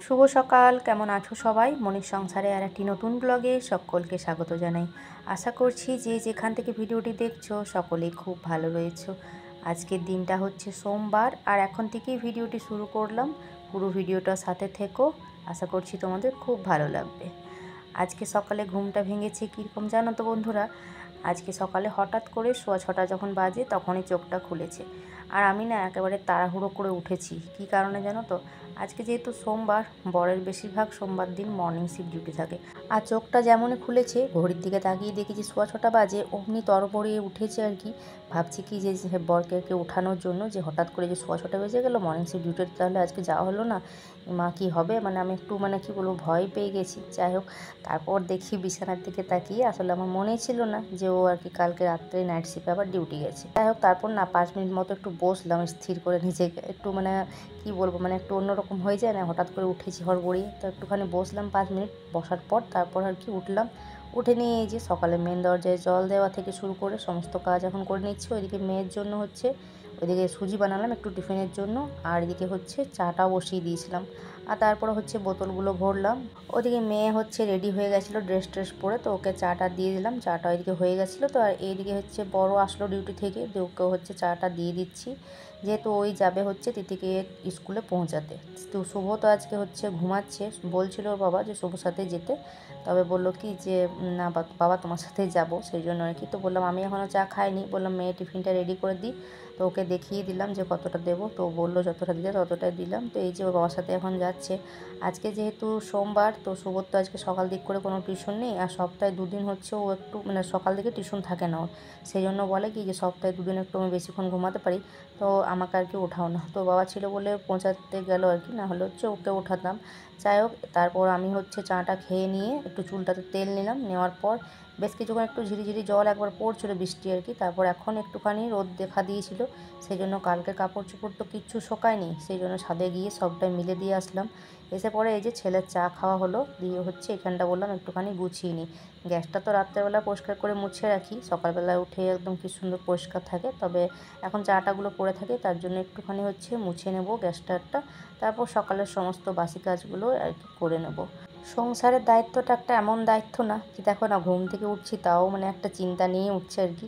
শুভ সকাল, কেমন আছো সবাই? মনির সংসারে আর একটি নতুন ব্লগে সকলকে স্বাগত জানাই। আশা করছি যে যেখান থেকে ভিডিওটি দেখছো সকলেই খুব ভালো রয়েছো। আজকের দিনটা হচ্ছে সোমবার, আর এখন থেকেই ভিডিওটি শুরু করলাম। পুরো ভিডিওটা সাথে থেকো, আশা করছি তোমাদের খুব ভালো লাগবে। আজকে সকালে ঘুমটা ভেঙেছে কীরকম জানো তো বন্ধুরা? আজকে সকালে হঠাৎ করে 6:15 যখন বাজে তখনই চোখটা খুলেছে। আর আমি না একেবারে তাড়াহুড়ো করে উঠেছি। কী কারণে জানো তো? আজকে যেহেতু সোমবার, বরের বেশিরভাগ সোমবার দিন মর্নিং শিফট ডিউটি থাকে। আর চোখটা যেমনই খুলেছে ঘড়ির দিকে তাকিয়ে দেখি যে 6:15 বাজে, অমনি তড়বড়িয়ে উঠেছে আর কি। ভাবছি কি যে বরকে ওঠানোর জন্য, যে হঠাৎ করে যে 6:15 বেজে গেলো, মর্নিং শিফট ডিউটিতে তাহলে আজকে যাওয়া হলো না, মা কী হবে, মানে আমি একটু কী বলবো, ভয় পেয়ে গেছি। যাই হোক, তারপর দেখি বিছানার দিকে তাকিয়ে আসলে আমার মনেই ছিল না যে ও আর কি কালকে রাত্রে নাইট শিফটে আবার ডিউটি গেছে। যাই হোক, তারপর না 5 মিনিট মতো একটু বসলাম স্থির করে নিজেকে, একটু কী বলবো, একটু অন্যরকম হয়ে যায় না, হঠাৎ করে উঠেছি হড়বড়িয়ে, তো একটুখানি বসলাম 5 মিনিট। বসার পর তারপর আর কি উঠলাম। উঠে নিয়ে এই যে সকালে মেন দরজায় জল দেওয়া থেকে শুরু করে সমস্ত কাজ এখন করে নিচ্ছি। ওইদিকে মেয়ের জন্য হচ্ছে, ওইদিকে সুজি বানালাম একটু টিফিনের জন্য, আর এদিকে হচ্ছে চাটাও বসিয়ে দিয়েছিলাম। আর তারপরে হচ্ছে বোতলগুলো ভরলাম। ওদিকে মেয়ে হচ্ছে রেডি হয়ে গেছিলো ড্রেস পরে, তো ওকে চাটা দিয়ে দিলাম। চাটা ওইদিকে হয়ে গেছিলো, তো আর এইদিকে হচ্ছে বড় আসলো ডিউটি থেকে, তো ওকে হচ্ছে চাটা দিয়ে দিচ্ছি, যেহেতু ওই যাবে হচ্ছে তিতিকে স্কুলে পৌঁছাতে। তো শুভ তো আজকে হচ্ছে ঘুমাচ্ছে, বলছিল ওর বাবা যে শুভর সাথে যেতে, তবে বললো কি যে না বাবা তোমার সাথেই যাবো, সেই জন্য আর কি। তো বললাম আমি এখনও চা খাইনি, বললাম মেয়ে টিফিনটা রেডি করে দিই, তো ওকে দেখিয়ে দিলাম যে কতটা দেবো, তো বললো যতটা দিতে ততটাই দিলাম। তো এই যে ওর বাবার সাথে এখন যাচ্ছে। আজকে যেহেতু সোমবার, তো শুভর তো আজকে সকাল দিক করে কোনো টিউশন নেই, আর সপ্তাহে 2 দিন হচ্ছে ও একটু সকাল দিকে টিউশন থাকে না ওর, সেই জন্য বলে কি যে সপ্তাহে 2 দিন একটু আমি বেশিক্ষণ ঘুমাতে পারি, তো আমাকে আর কি ওঠাও না। তো বাবা ছিল বলে পৌঁছাতে গেল আর কি, না হলে হচ্ছে ওকে ওঠাতাম। যাই হোক, তারপর আমি হচ্ছে চাটা খেয়ে নিয়ে একটু চুলটাতে তেল নিলাম, নেওয়ার পর বেশ কিছুক্ষণ একটু ঝিরিঝিরি জল একবার পড়ছিল বৃষ্টি আর কি। তারপর এখন একটুখানি রোদ দেখা দিয়েছিল, সেই জন্য কালকে কাপড় চোপড় তো কিচ্ছু শোকায়নি, সেই জন্য ছাদে গিয়ে সবটাই মিলে দিয়ে আসলাম। এসে পরে এই যে ছেলের চা খাওয়া হলো, দিয়ে হচ্ছে এখানটা বললাম একটুখানি গুছিয়ে নিই। গ্যাসটা তো রাত্রেবেলা পরিষ্কার করে মুছে রাখি, সকালবেলায় উঠে একদম কি সুন্দর পরিষ্কার থাকে, তবে এখন চাটাগুলো পড়ে থাকে, তার জন্য একটুখানি হচ্ছে মুছে নেব গ্যাসটা। তারপর সকালের সমস্ত বাসি কাজগুলো আর কি করে নেব। সংসারের দায়িত্বটা একটা এমন দায়িত্ব না কি, দেখো না ঘুম থেকে উঠছি তাও একটা চিন্তা নিয়ে উঠছে আর কি,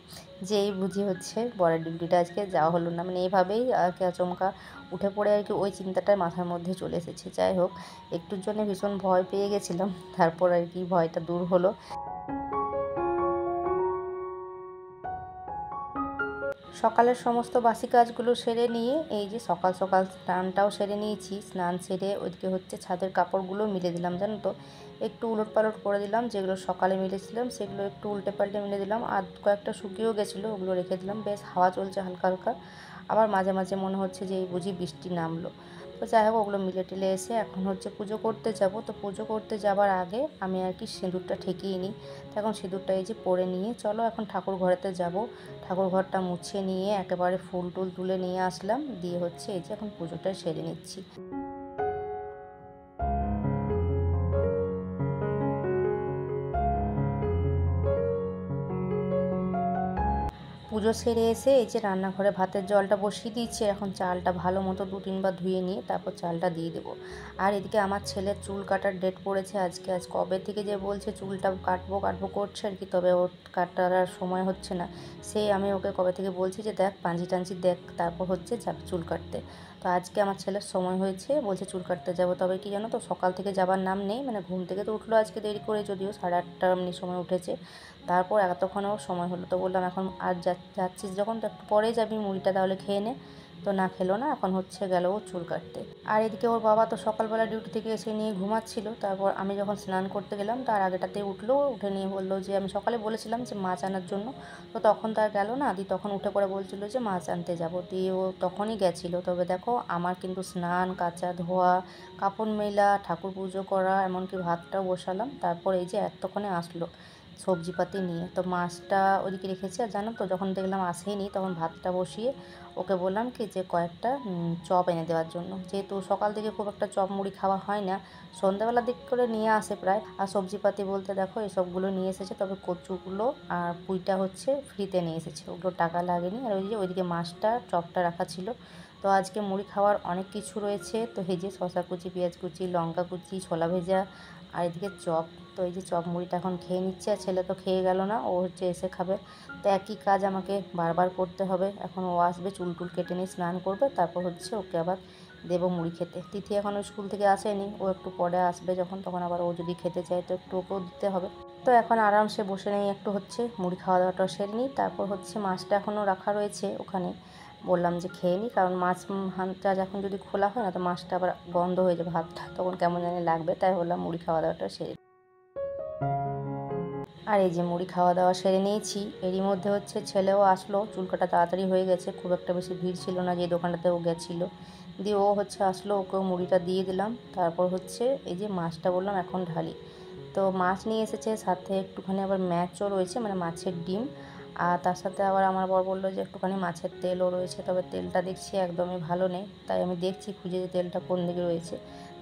যে এই বুঝি হচ্ছে বরের ডিউটিটা আজকে যাওয়া হলো না, এইভাবেই আর কি আচমকা উঠে পড়ে আর কি ওই চিন্তাটা মাথার মধ্যে চলে এসেছে। যাই হোক, একটুর জন্য ভীষণ ভয় পেয়ে গেছিলাম, তারপর আর কি ভয়টা দূর হলো। সকালের সমস্ত বাসি কাজগুলো সেরে নিয়ে এই যে সকাল সকাল স্নানটাও সেরে নিয়েছি। স্নান সেরে ওইদিকে হচ্ছে ছাদের কাপড়গুলো মিলে দিলাম, জানো তো, একটু উলটপালট করে দিলাম, যেগুলো সকালে মিলেছিলাম সেগুলো একটু উল্টে পাল্টে মিলে দিলাম, আর কয়েকটা শুকিয়েও গেছিলো, ওগুলো রেখে দিলাম। বেশ হাওয়া চলছে হালকা হালকা, আবার মাঝে মাঝে মনে হচ্ছে যে এই বুঝি বৃষ্টি নামলো। তো যাই হোক, ওগুলো মিলে টিলে এসে এখন হচ্ছে পুজো করতে যাব। তো পুজো করতে যাবার আগে আমি আর কি সিঁদুরটা ঠেকিয়ে নিই। তো এখন সিঁদুরটা এই যে পরে নিয়ে চলো এখন ঠাকুর ঘরেতে যাব। ঠাকুর ঘরটা মুছে নিয়ে একেবারে ফুল টুল তুলে নিয়ে আসলাম, দিয়ে হচ্ছে এই যে এখন পুজোটা সেরে নিচ্ছি। পুজো সেরে এসে এই যে রান্নাঘরে ভাতের জলটা বসিয়ে দিয়েছি, এখন চালটা ভালো মতো 2-3 বার ধুয়ে নিয়ে তারপর চালটা দিয়ে দেবো। আর এদিকে আমার ছেলের চুল কাটার ডেট পড়েছে আজকে। আজ কবে থেকে যে বলছে চুলটা কাটবো করছে আর কি, তবে ওর কাটার আর সময় হচ্ছে না। সেই আমি ওকে কবে থেকে বলছি যে দেখ পাঞ্জি টাঞ্জি দেখ, তারপর হচ্ছে যাবে চুল কাটতে। তো আজকে আমার ছেলের সময় হয়েছে, বলছে চুল কাটতে যাবো, তবে কি জানো তো, সকাল থেকে যাবার নাম নেই। ঘুম থেকে তো উঠলো আজকে দেরি করে, যদিও 8:30 এমনি সময় উঠেছে, তারপর এতক্ষণও সময় হলো। তো বললাম এখন আর যাচ্ছিস যখন তো একটু পরেই যাবি, মুড়িটা তাহলে খেয়ে নে। তো না খেলো না, এখন হচ্ছে গেল ও চুল কাটতে। আর এদিকে ওর বাবা তো সকালবেলা ডিউটি থেকে এসে নিয়ে ঘুমাচ্ছিল, তারপর আমি যখন স্নান করতে গেলাম তার আগেটাতেই উঠলো, উঠে নিয়ে বললো যে আমি সকালে বলেছিলাম যে মাছ আনার জন্য, তো তখন তার গেল না, দি তখন উঠে পড়ে বলছিল যে মাছ আনতে যাবো, দিয়ে ও তখনই গেছিলো। তবে দেখো আমার কিন্তু স্নান কাচা ধোয়া, কাপড় মেলা, ঠাকুর পুজো করা, এমনকি ভাতটাও বসালাম, তারপর এই যে এতক্ষণে আসলো সবজিপাতি নিয়ে। তো মাছটা ওদিকে রেখেছি, আর জানো তো যখন দেখলাম আসেনি তখন ভাতটা বসিয়ে ওকে বললাম কি যে কয়েকটা চপ এনে দেওয়ার জন্য, যেহেতু সকাল থেকে খুব একটা চপ মুড়ি খাওয়া হয় না, সন্ধ্যাবেলার দিক করে নিয়ে আসে প্রায়। আর সবজিপাতি বলতে দেখো এসবগুলো নিয়ে এসেছে, তবে কচুগুলো আর পুঁইটা হচ্ছে ফ্রিতে নিয়ে এসেছে, ওগুলো টাকা লাগেনি। আর ওই যে ওইদিকে মাছটা চপটা রাখা ছিল, তো আজকে মুড়ি খাওয়ার অনেক কিছু রয়েছে। তো এই যে শসা কুচি, পেঁয়াজ কুচি, লঙ্কা কুচি, ছোলা ভেজা আর এদিকে চপ। তো এই যে চপ মুড়িটা এখন খেয়ে নিচ্ছে, আর ছেলে তো খেয়ে গেল না, ও হচ্ছে এসে খাবে। তো একই কাজ আমাকে বারবার করতে হবে। এখন ও আসবে, চুল টুল কেটে নিয়ে স্নান করবে, তারপর হচ্ছে ওকে আবার দেবো মুড়ি খেতে। তিথি এখনও স্কুল থেকে আসেনি, ও একটু পরে আসবে যখন, তখন আবার ও যদি খেতে চায় তো একটু ওকেও দিতে হবে। তো এখন আরামসে বসে নেই, একটু হচ্ছে মুড়ি খাওয়া দাওয়াটা সেরে নিই। তারপর হচ্ছে মাছটা এখনও রাখা রয়েছে ওখানে, বললাম যে খেয়ে নিই, কারণ মাছ হাঁসটা এখন যদি খোলা হয় না তো মাছটা আবার গন্ধ হয়ে যাবে, ভাতটা তখন কেমন জানি লাগবে, তাই বললাম মুড়ি খাওয়া দাওয়াটা সেরে। আর এই যে মুড়ি খাওয়া দাওয়া সেরে নিয়েছি, এরই মধ্যে হচ্ছে ছেলেও আসলো, চুল কাটা তাড়াতাড়ি হয়ে গেছে, খুব একটা বেশি ভিড় ছিল না যে দোকানটাতে ও গেছিলো। দিয়ে ও হচ্ছে আসলো, ওকেও মুড়িটা দিয়ে দিলাম। তারপর হচ্ছে এই যে মাছটা বললাম এখন ঢালি। তো মাছ নিয়ে এসেছে, সাথে একটুখানি আবার ম্যাচও রয়েছে, মানে মাছের ডিম। আর তার সাথে আবার আমার বর বললো যে একটুখানি মাছের তেলও রয়েছে, তবে তেলটা দেখছি একদমই ভালো নেই, তাই আমি দেখছি খুঁজে যে তেলটা কোন দিকে রয়েছে।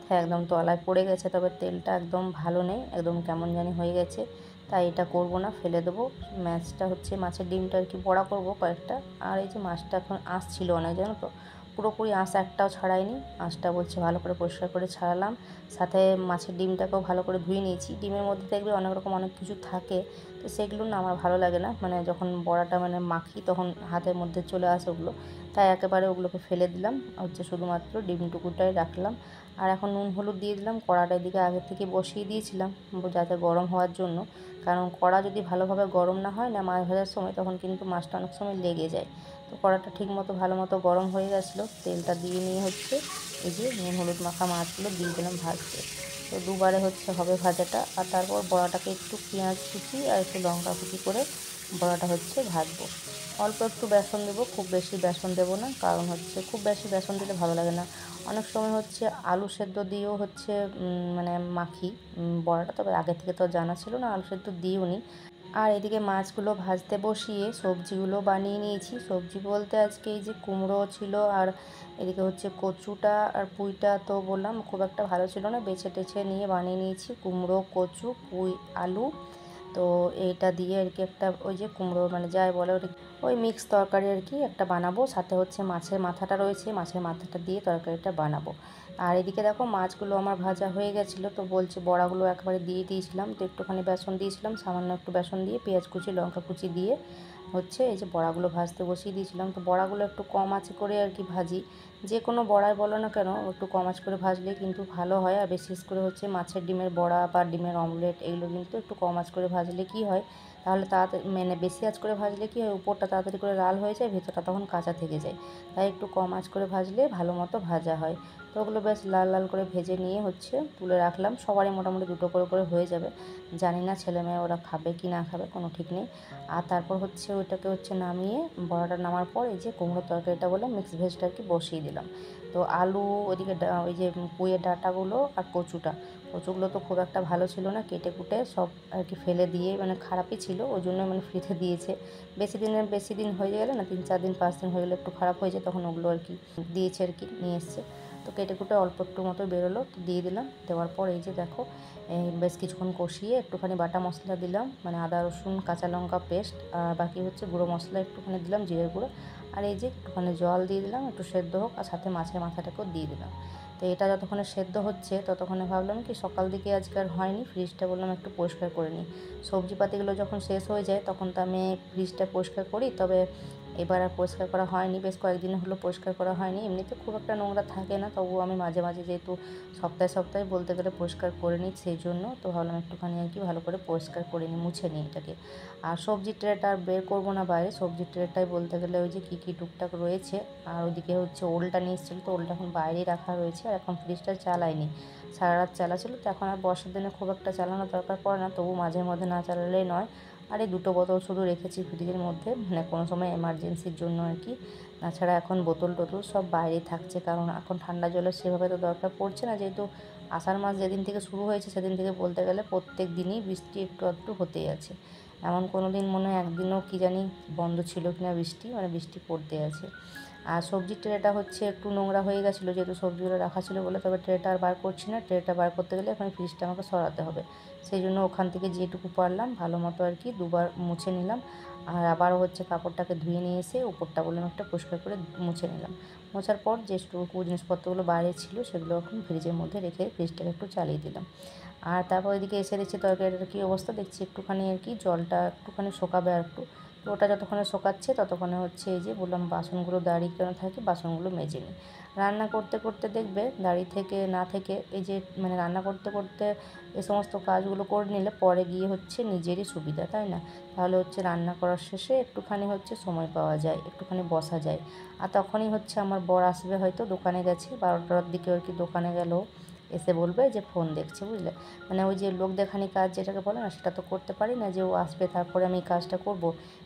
হ্যাঁ, একদম তলায় পড়ে গেছে, তবে তেলটা একদম ভালো নেই, একদম কেমন জানি হয়ে গেছে। তাই এটা করব না, ফেলে দেবো। মাছটা হচ্ছে মাছের ডিমটা আর কি বড়া করব কয়েকটা। আর এই যে মাছটা এখন আঁশ ছিল অনেক, জানো তো, পুরোপুরি আঁশ একটাও ছাড়াইনি। আঁশটা বলছে ভালো করে পরিষ্কার করে ছাড়ালাম, সাথে মাছের ডিমটাকেও ভালো করে ধুয়ে নিয়েছি। ডিমের মধ্যে দেখবে অনেক রকম অনেক কিছু থাকে, তো সেগুলো না আমার ভালো লাগে না, মানে যখন বড়াটা মানে মাখি তখন হাতের মধ্যে চলে আসে ওগুলো, তাই একেবারে ওগুলোকে ফেলে দিলাম, হচ্ছে শুধুমাত্র ডিমটুকুটাই রাখলাম। আর এখন নুন হলুদ দিয়ে দিলাম, কড়াটা এদিকে আগে থেকে বসিয়ে দিয়েছিলাম যাতে গরম হওয়ার জন্য, কারণ কড়া যদি ভালোভাবে গরম না হয় না মাছ ভাজার সময়, তখন কিন্তু মাছটা অনেক সময় লেগে যায়। তো কড়াটা ঠিক মতো ভালো মতো গরম হয়ে গেছিলো, তেলটা দিয়ে নিয়ে হচ্ছে এই যে নুন হলুদ মাখা মাছগুলো দিয়ে দিলাম ভাজতে। তো দুবারে হচ্ছে হবে ভাজাটা। আর তারপর বড়াটাকে একটু পেঁয়াজ কুচি আর একটু লঙ্কা কুচি করে বড়াটা হচ্ছে ভাজবো। অল্প একটু বেসন দেবো, খুব বেশি বেসন দেবো না, কারণ হচ্ছে খুব বেশি বেসন দিলে ভালো লাগে না। অনেক সময় হচ্ছে আলু সেদ্ধ দিয়েও হচ্ছে মানে মাখি বড়াটা, তবে আগে থেকে তো জানা ছিল না, আলু সেদ্ধ দিইও নি। আর এদিকে মাছগুলো ভাজতে বসিয়ে সবজিগুলো বানিয়ে নিয়েছি। সবজি বলতে আজকে এই যে কুমড়ো ছিল, আর এদিকে হচ্ছে কচুটা আর পুঁইটা তো বললাম খুব একটা ভালো ছিল না, বেছে টেছে নিয়ে বানিয়ে নিয়েছি। কুমড়ো, কচু, পুঁই, আলু, তো এইটা দিয়ে আর কি একটা ওই যে কুমড়ো মানে যাই বলে ওই মিক্স তরকারি আর কি একটা বানাবো। সাথে হচ্ছে মাছের মাথাটা রয়েছে, মাছের মাথাটা দিয়ে তরকারিটা বানাবো। আর এদিকে দেখো মাছগুলো আমার ভাজা হয়ে গেছিলো, তো বলছি বড়াগুলো একবারে দিয়ে দিয়েছিলাম, তো একটুখানি বেসন দিয়েছিলাম, সামান্য একটু বেসন দিয়ে পেঁয়াজ কুচি লঙ্কা কুচি দিয়ে হচ্ছে এই যে বড়াগুলো ভাজতে বসিয়ে দিয়েছিলাম। তো বড়াগুলো একটু কম আঁচে করে আর কি ভাজি, যে কোনো বড়াই বলো না কেন একটু কম আঁচ করে ভাজলে কিন্তু ভালো হয়। আর বিশেষ করে হচ্ছে মাছের ডিমের বড়া বা ডিমের অমলেট, এগুলো কিন্তু একটু কম আঁচ করে ভাজলে কি হয়, তাহলে তাড়াতাড়ি মানে বেশি আঁচ করে ভাজলে কি হয়, উপরটা তাড়াতাড়ি করে লাল হয়ে যায়, ভেতরটা তখন কাঁচা থেকে যায়। তাই একটু কম আঁচ করে ভাজলে ভালো মতো ভাজা হয়। তো ওগুলো বেশ লাল লাল করে ভেজে নিয়ে হচ্ছে তুলে রাখলাম। সবারই মোটামুটি দুটো করে হয়ে যাবে। জানি না ছেলেমেয়ে ওরা খাবে কি না খাবে, কোনো ঠিক নেই। আর তারপর হচ্ছে ওইটাকে হচ্ছে নামিয়ে, বড়াটা নামার পর এই যে কুমড়োর তরকারিটা বলে মিক্স ভেজটা আর কি বসিয়ে দিলাম। তো আলু ওইদিকে ওই যে পুঁইয়ের ডাঁটাগুলো আর কচুগুলো তো খুব একটা ভালো ছিল না, কেটে কুটে সব আর কি ফেলে দিয়ে, মানে খারাপই ছিল, ওই জন্য মানে ফ্রিতে দিয়েছে। বেশি দিন হয়ে গেলে না, 3-4 দিন 5 দিন হয়ে গেলে একটু খারাপ হয়ে যায়, তখন ওগুলো আর কি দিয়েছে আর কি নিয়ে এসছে। তো কেটে কুটে অল্প একটু মতো বেরোলো, তো দিয়ে দিলাম। দেওয়ার পর এই যে দেখো বেশ কিছুক্ষণ কষিয়ে একটুখানি বাটা মশলা দিলাম, মানে আদা রসুন কাঁচা লঙ্কা পেস্ট, আর বাকি হচ্ছে গুঁড়ো মশলা একটুখানি দিলাম, জিরের গুঁড়ো। আর এই যে একটুখানি জল দিয়ে দিলাম, একটু সেদ্ধ হোক, আর সাথে মাছের মাথাটাকেও দিয়ে দিলাম। তো এটা যতক্ষণে সেদ্ধ হচ্ছে ততক্ষণে ভাবলাম কি সকাল দিকে আজকে আর হয়নি, ফ্রিজটা বললাম একটু পরিষ্কার করে নিই। সবজিপাতিগুলো যখন শেষ হয়ে যায় তখন তো আমি ফ্রিজটা পরিষ্কার করি, তবে এবার আর পরিষ্কার করা হয়নি, বেশ কয়েকদিন হলো পরিষ্কার করা হয়নি। এমনিতে খুব একটা নোংরা থাকে না, তবুও আমি মাঝে মাঝে যেহেতু সপ্তাহে বলতে গেলে পরিষ্কার করে নিই, সেই জন্য তো ভাবলাম একটুখানি আর কি ভালো করে পরিষ্কার করে নিই, মুছে নিই এটাকে। আর সবজির ট্রেটা আর বের করবো না বাইরে, সবজির ট্রেটাই বলতে গেলে ওই যে কী টুকটাক রয়েছে। আর ওইদিকে হচ্ছে ওলটা নিয়ে এসেছিলো, তো ওলটা এখন বাইরেই রাখা রয়েছে, আর এখন ফ্রিজটা চালাইনি, সারা রাত চালা ছিল, তো এখন আর বর্ষার দিনে খুব একটা চালানো দরকার পড়ে না, তবু মাঝে মধ্যে না চালালেই নয়। আর এই দুটো বোতল শুধু রেখেছি ফ্রিজের মধ্যে, মানে কোনো সময় এমার্জেন্সির জন্য আর কি। তাছাড়া এখন বোতল টোতল সব বাইরেই থাকছে, কারণ এখন ঠান্ডা জলের সেভাবে তো দরকার পড়ছে না, যেহেতু আষাঢ় মাস যেদিন থেকে শুরু হয়েছে সেদিন থেকে বলতে গেলে প্রত্যেক দিনই বৃষ্টি একটু একটু হতেই আছে। এমন কোনো দিন মনে হয় একদিনও কি জানি বন্ধ ছিল কিনা বৃষ্টি, মানে বৃষ্টি পড়তে আছে। আর সবজির ট্রেটা হচ্ছে একটু নোংরা হয়ে গেছিলো, যেহেতু সবজিগুলো রাখা ছিল বলে, তবে ট্রেটা আর বার করছি না, ট্রেটা বার করতে গেলে এখন ফ্রিজটা আমাকে সরাতে হবে, সেই জন্য ওখান থেকে যেটুকু পারলাম ভালো মতো আর কি দুবার মুছে নিলাম। আর আবার হচ্ছে কাপড়টাকে ধুয়ে নিয়ে এসে উপরটা বললাম একটা পরিষ্কার করে মুছে নিলাম। মোছার পর যেটুকু জিনিসপত্রগুলো বাইরে ছিল সেগুলো এখন ফ্রিজের মধ্যে রেখে ফ্রিজটাকে একটু চালিয়ে দিলাম। আর তারপর এদিকে এসে দেখছি তরকারিটার কী অবস্থা, দেখছি একটুখানি আর কি জলটা একটুখানি শোকাবে আর একটু। তো ওটা যতক্ষণে শোকাচ্ছে ততক্ষণে হচ্ছে এই যে বললাম বাসনগুলো দাঁড়িয়ে কেন থাকে, বাসনগুলো মেজে নিই। রান্না করতে করতে দেখবে দাঁড়িয়ে থেকে না থেকে এই যে মানে রান্না করতে করতে এই সমস্ত কাজগুলো করে নিলে পরে গিয়ে হচ্ছে নিজেরই সুবিধা, তাই না? তাহলে হচ্ছে রান্না করার শেষে একটুখানি হচ্ছে সময় পাওয়া যায়, একটুখানি বসা যায়। আর তখনই হচ্ছে আমার বর আসবে, হয়তো দোকানে গেছে 12টার দিকে আর কি দোকানে গেল, এসে বলবে যে ফোন দেখছে, বুঝলে? মানে ওই যে লোক দেখানি কাজ যেটাকে বলে না, সেটা তো করতে পারি না যে ও আসবে তারপরে আমি এই কাজটা করব।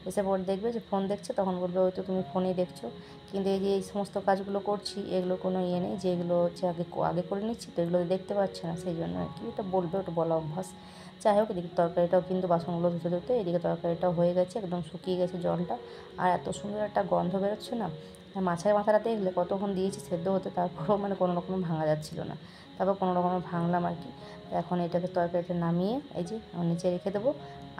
এসে পর দেখবে যে ফোন দেখছে, তখন বলবে ওই তো তুমি ফোনেই দেখছো। কিন্তু এই যে এই সমস্ত কাজগুলো করছি এগুলো কোনো ইয়ে নেই যে এগুলো হচ্ছে আগে আগে করে নিচ্ছি, তো এগুলো দেখতে পাচ্ছে না, সেই জন্য আর কি ওটা বলবে, ওটা বলা অভ্যাস। যাই হোক, এদিকে তরকারিটাও কিন্তু বাসনগুলো ধুতে ধুতে এদিকে তরকারিটাও হয়ে গেছে, একদম শুকিয়ে গেছে জলটা। আর এত সুন্দর একটা গন্ধ বেরোচ্ছে না। আর মাছের মাথাটা দেখলে কতক্ষণ দিয়েছি সেদ্ধ হতে, তারপরেও মানে কোনো রকম ভাঙা যাচ্ছিল না। তারপর কোনো রকমে ভাঙলাম আর কি। এখন এটাকে তরকারিটা নামিয়ে এই যে নিচে রেখে দেবো।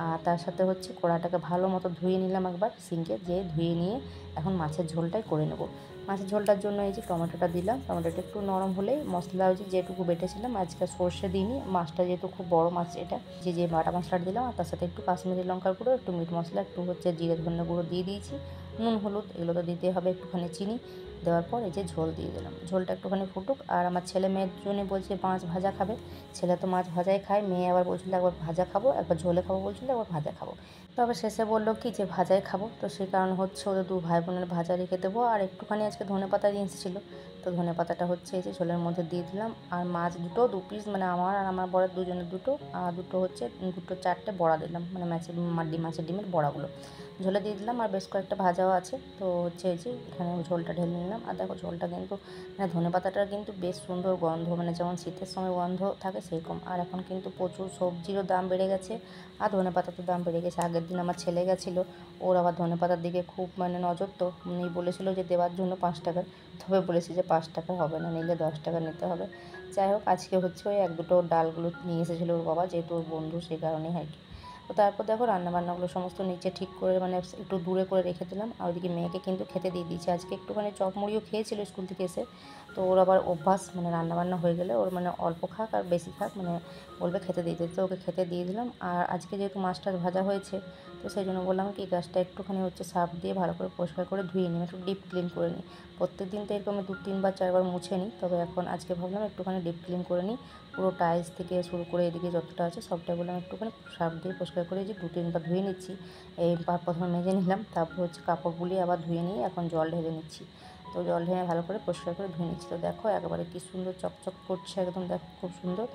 আর তার সাথে হচ্ছে কড়াটাকে ভালো মতো ধুয়ে নিলাম একবার সিঙ্কে, যেয়ে ধুয়ে নিয়ে এখন মাছের ঝোলটাই করে নেব। মাছের ঝোলটার জন্য এই যে টমেটোটা দিলাম, টমেটোটা একটু নরম হলেই মশলা ওই যেটুকু বেটেছিলাম, আজকে সর্ষে দিইনি, মাছটা যেহেতু খুব বড় মাছ এটা, যে বাটা মশলাটা দিলাম আর তার সাথে একটু কাশ্মীরি লঙ্কার গুঁড়ো, একটু মিট মশলা, একটু হচ্ছে জিরে ধনে গুঁড়ো দিয়ে দিয়েছি, নুন হলুদ এগুলো তো দিতে হবে, একটুখানি চিনি দেওয়ার পর এই যে ঝোল দিয়ে দিলাম। ঝোলটা একটুখানি ফুটুক। আর আমার ছেলে মেয়ের জন্য বলছে মাছ ভাজা খাবে। ছেলে তো মাছ ভাজাই খায়, মেয়ে আবার বলছিল একবার ভাজা খাবো, একবার ঝোলে খাবো বলছিল, একবার ভাজা খাবো। তবে শেষে বললো কি যে ভাজাই খাবো, তো সেই কারণে হচ্ছে ওদের দু ভাই বোনের ভাজা রেখে দেবো। আর একটুখানি আজকে ধনেপাতা নিয়ে এসেছিলো, তো ধনেপাতাটা হচ্ছে এই যে ঝোলের মধ্যে দিয়ে দিলাম। আর মাছ দুটো দু পিস, মানে আমার আর আমার বরের দুজনের দুটো, আর দুটো হচ্ছে দুটো চারটে বড়া দিলাম, মানে মাছের ডিমের বড়াগুলো ঝোলে দিয়ে দিলাম। আর বেশ কয়েকটা ভাজাও আছে, তো হচ্ছে এই যে এখানে ঝোলটা ঢেলে নিলাম। আর দেখো ঝোলটা কিন্তু মানে ধনেপাতাটার কিন্তু বেশ সুন্দর গন্ধ, মানে যেমন শীতের সময় গন্ধ থাকে সেরকম। আর এখন কিন্তু প্রচুর সবজিরও দাম বেড়ে গেছে, আর ধনেপাতার দাম বেড়ে গেছে। আগের দিন আমার ছেলে গেছিলো, ওর আবার ধনেপাতার দিকে খুব মানে নজর, তো উনি বলেছিল যে দেওয়ার জন্য 5 টাকার, তবে বলেছি যে 5 টাকা হবে না, নিলে 10 টাকা নিতে হবে। যাই হোক, আজকে হচ্ছে ওই এক দুটো ডালগুলো নিয়ে এসেছিলো ওর বাবা, যেহেতু ওর বন্ধু সেই কারণেই আর কি। তো তারপর দেখো রান্নাবান্নাগুলো সমস্ত নিচে ঠিক করে মানে একটু দূরে করে রেখে দিলাম। আর ওইদিকে মেয়েকে কিন্তু খেতে দিয়ে দিয়েছি, আজকে একটুখানি চপ মুড়িও খেয়েছিল স্কুল থেকে এসে। তো ওর আবার অভ্যাস, মানে রান্নাবান্না হয়ে গেলে ওর মানে অল্প খাক আর বেশি খাক, মানে বলবে খেতে দিতে, তো ওকে খেতে দিয়ে দিলাম। আর আজকে যেহেতু মাছটা ভাজা হয়েছে, তো সেই জন্য বললাম কি গ্যাসটা একটুখানি হচ্ছে সার্ফ দিয়ে ভালো করে পরিষ্কার করে ধুয়ে নিই, একটু ডিপ ক্লিন করে নিই। প্রত্যেক দিন তো এরকম 2-3বার 4বার মুছে নিই, তবে এখন আজকে ভাবলাম একটুখানি ডিপ ক্লিন করে নিই। পুরো টাইলস থেকে শুরু করে এদিকে যতটা আছে সবটা বললাম একটুখানি সার্ফ দিয়ে পরিষ্কার করে যে 2-3বার ধুয়ে নিচ্ছি। এই প্রথমে মেজে নিলাম, তারপর হচ্ছে কাপড়গুলি আবার ধুয়ে নিয়ে এখন জল ঢেলে নিচ্ছি। তো জল ঢেলে ভালো করে পরিষ্কার করে ধুয়ে নিচ্ছি। তো দেখো একেবারে কী সুন্দর চকচক করছে একদম, দেখো খুব সুন্দর।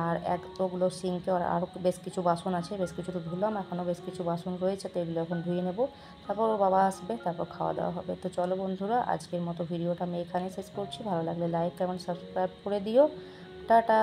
আর এতগুলো সিঙ্কে আরও বেশ কিছু বাসন আছে, বেশ কিছু তো ধুলাম, এখনও বেশ কিছু বাসন রয়েছে, তো এগুলো এখন ধুয়ে নেবো। তারপর ওর বাবা আসবে, তারপর খাওয়া দাওয়া হবে। তো চলো বন্ধুরা, আজকের মতো ভিডিওটা আমি এখানেই শেষ করছি। ভালো লাগলে লাইক কমেন্ট সাবস্ক্রাইব করে দিও। টাটা।